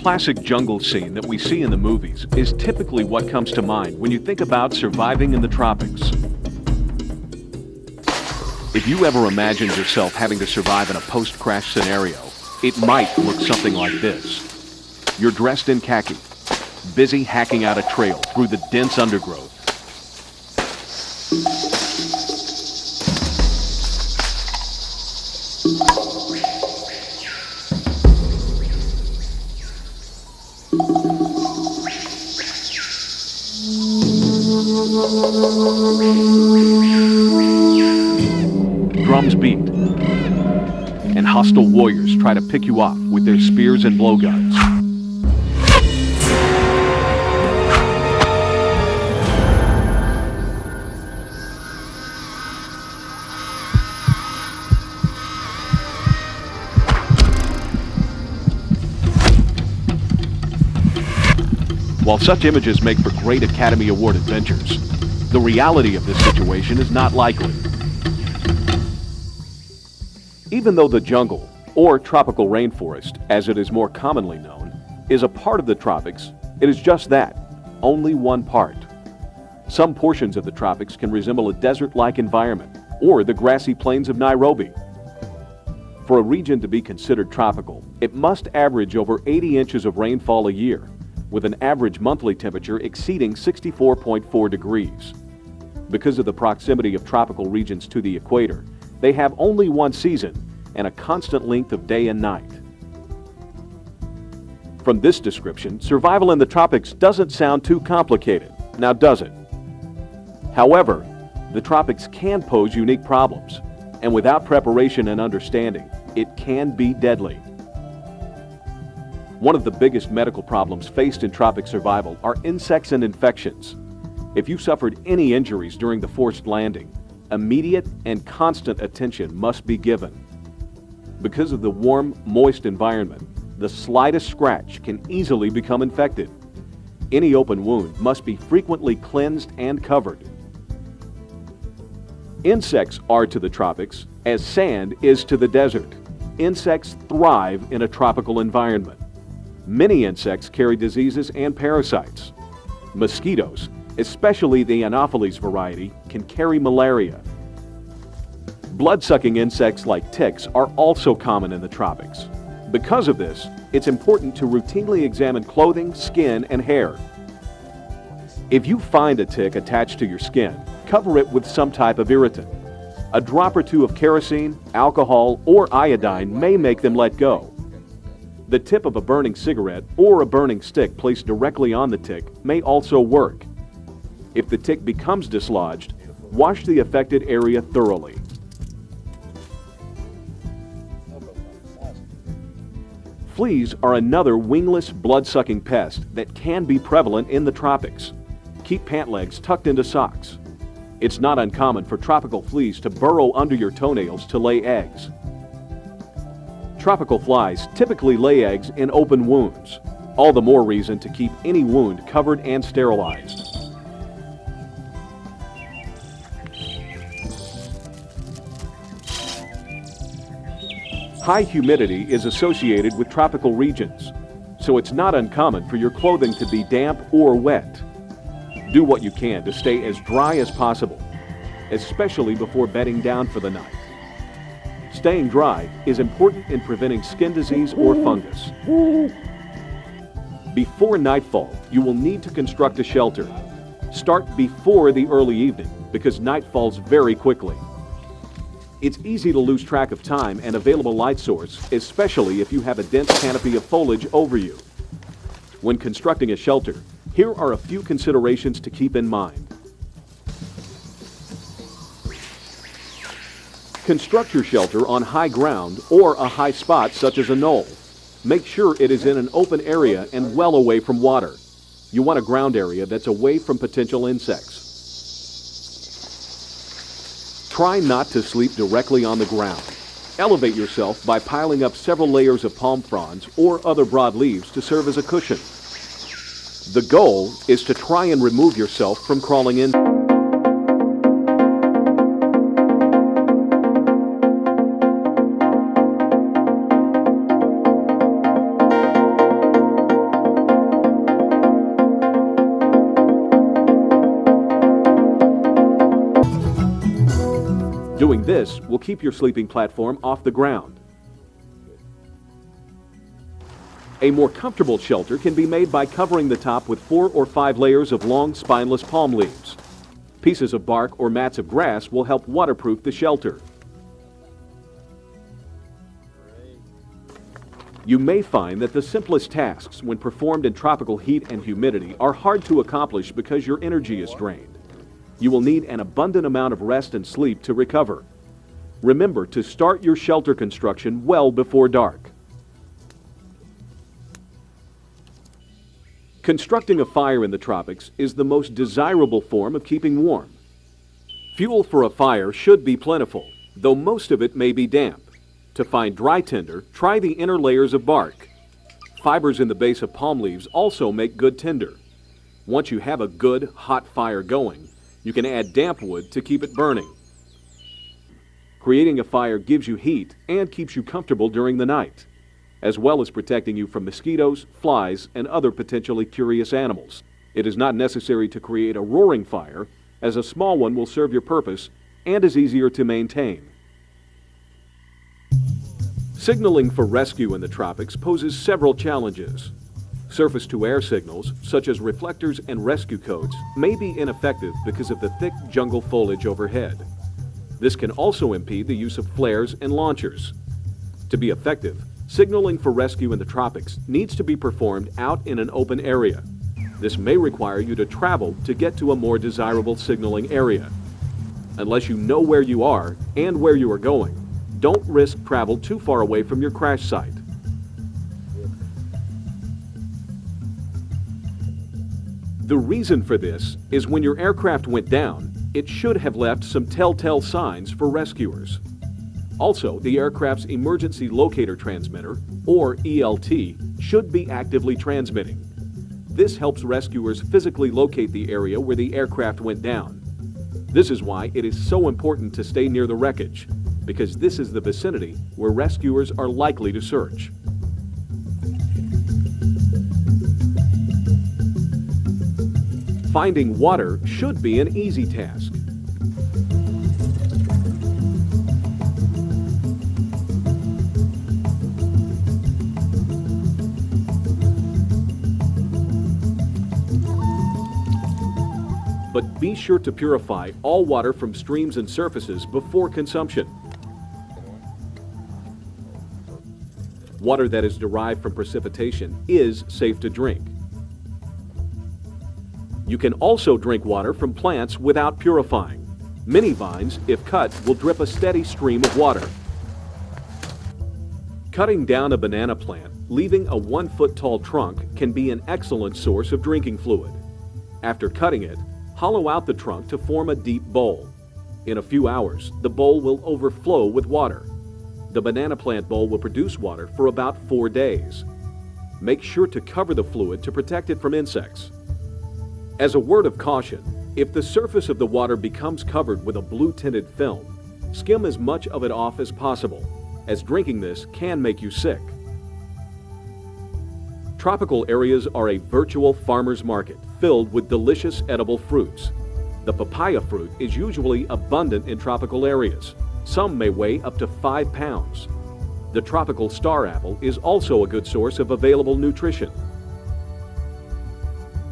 classic jungle scene that we see in the movies is typically what comes to mind when you think about surviving in the tropics. If you ever imagined yourself having to survive in a post-crash scenario, it might look something like this. You're dressed in khaki, busy hacking out a trail through the dense undergrowth. Drums beat, and hostile warriors try to pick you off with their spears and blowguns. While such images make for great Academy Award adventures, the reality of this situation is not likely. Even though the jungle, or tropical rainforest, as it is more commonly known, is a part of the tropics, it is just that, only one part. Some portions of the tropics can resemble a desert-like environment, or the grassy plains of Nairobi. For a region to be considered tropical, it must average over 80 inches of rainfall a year, with an average monthly temperature exceeding 64.4 degrees. Because of the proximity of tropical regions to the equator, they have only one season and a constant length of day and night. From this description, survival in the tropics doesn't sound too complicated, now does it? However, the tropics can pose unique problems, and without preparation and understanding, it can be deadly. One of the biggest medical problems faced in tropic survival are insects and infections. If you suffered any injuries during the forced landing, immediate and constant attention must be given. Because of the warm, moist environment, the slightest scratch can easily become infected. Any open wound must be frequently cleansed and covered. Insects are to the tropics as sand is to the desert. Insects thrive in a tropical environment. Many insects carry diseases and parasites. Mosquitoes, especially the Anopheles variety, can carry malaria. Blood-sucking insects like ticks are also common in the tropics. Because of this, it's important to routinely examine clothing, skin, and hair. If you find a tick attached to your skin, cover it with some type of irritant. A drop or two of kerosene, alcohol, or iodine may make them let go. The tip of a burning cigarette or a burning stick placed directly on the tick may also work. If the tick becomes dislodged, wash the affected area thoroughly. Fleas are another wingless, blood-sucking pest that can be prevalent in the tropics. Keep pant legs tucked into socks. It's not uncommon for tropical fleas to burrow under your toenails to lay eggs. Tropical flies typically lay eggs in open wounds. All the more reason to keep any wound covered and sterilized. High humidity is associated with tropical regions, so it's not uncommon for your clothing to be damp or wet. Do what you can to stay as dry as possible, especially before bedding down for the night. Staying dry is important in preventing skin disease or fungus. Before nightfall, you will need to construct a shelter. Start before the early evening because night falls very quickly. It's easy to lose track of time and available light source, especially if you have a dense canopy of foliage over you. When constructing a shelter, here are a few considerations to keep in mind. Construct your shelter on high ground or a high spot such as a knoll. Make sure it is in an open area and well away from water. You want a ground area that's away from potential insects. Try not to sleep directly on the ground. Elevate yourself by piling up several layers of palm fronds or other broad leaves to serve as a cushion. The goal is to try and remove yourself from crawling in. Doing this will keep your sleeping platform off the ground. A more comfortable shelter can be made by covering the top with 4 or 5 layers of long, spineless palm leaves. Pieces of bark or mats of grass will help waterproof the shelter. You may find that the simplest tasks when performed in tropical heat and humidity are hard to accomplish because your energy is drained. You will need an abundant amount of rest and sleep to recover. Remember to start your shelter construction well before dark. Constructing a fire in the tropics is the most desirable form of keeping warm. Fuel for a fire should be plentiful, though most of it may be damp. To find dry tinder, try the inner layers of bark. Fibers in the base of palm leaves also make good tinder. Once you have a good, hot fire going, you can add damp wood to keep it burning. Creating a fire gives you heat and keeps you comfortable during the night, as well as protecting you from mosquitoes, flies, and other potentially curious animals. It is not necessary to create a roaring fire, as a small one will serve your purpose and is easier to maintain. Signaling for rescue in the tropics poses several challenges. Surface-to-air signals, such as reflectors and rescue codes, may be ineffective because of the thick jungle foliage overhead. This can also impede the use of flares and launchers. To be effective, signaling for rescue in the tropics needs to be performed out in an open area. This may require you to travel to get to a more desirable signaling area. Unless you know where you are and where you are going, don't risk travel too far away from your crash site. The reason for this is when your aircraft went down, it should have left some telltale signs for rescuers. Also, the aircraft's emergency locator transmitter, or ELT, should be actively transmitting. This helps rescuers physically locate the area where the aircraft went down. This is why it is so important to stay near the wreckage, because this is the vicinity where rescuers are likely to search. Finding water should be an easy task. But be sure to purify all water from streams and surfaces before consumption. Water that is derived from precipitation is safe to drink. You can also drink water from plants without purifying. Many vines, if cut, will drip a steady stream of water. Cutting down a banana plant, leaving a 1-foot-tall trunk, can be an excellent source of drinking fluid. After cutting it, hollow out the trunk to form a deep bowl. In a few hours, the bowl will overflow with water. The banana plant bowl will produce water for about 4 days. Make sure to cover the fluid to protect it from insects. As a word of caution, if the surface of the water becomes covered with a blue-tinted film, skim as much of it off as possible, as drinking this can make you sick. Tropical areas are a virtual farmer's market filled with delicious edible fruits. The papaya fruit is usually abundant in tropical areas. Some may weigh up to 5 pounds. The tropical star apple is also a good source of available nutrition.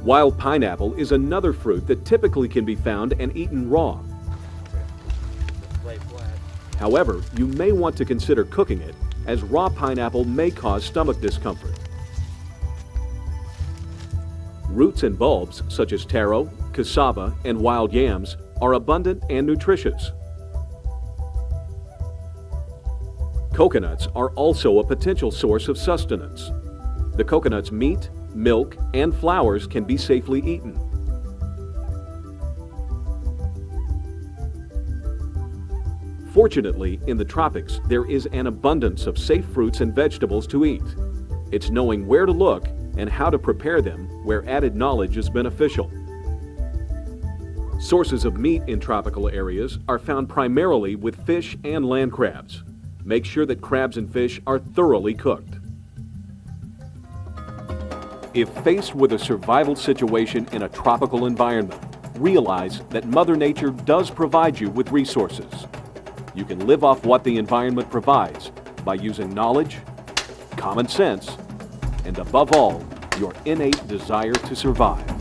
Wild pineapple is another fruit that typically can be found and eaten raw. However, you may want to consider cooking it, as raw pineapple may cause stomach discomfort. Roots and bulbs such as taro, cassava, and wild yams are abundant and nutritious. Coconuts are also a potential source of sustenance. The coconut's meat, milk, and flowers can be safely eaten. Fortunately, in the tropics, there is an abundance of safe fruits and vegetables to eat. It's knowing where to look and how to prepare them where added knowledge is beneficial. Sources of meat in tropical areas are found primarily with fish and land crabs. Make sure that crabs and fish are thoroughly cooked. If faced with a survival situation in a tropical environment, realize that Mother Nature does provide you with resources. You can live off what the environment provides by using knowledge, common sense, and above all, your innate desire to survive.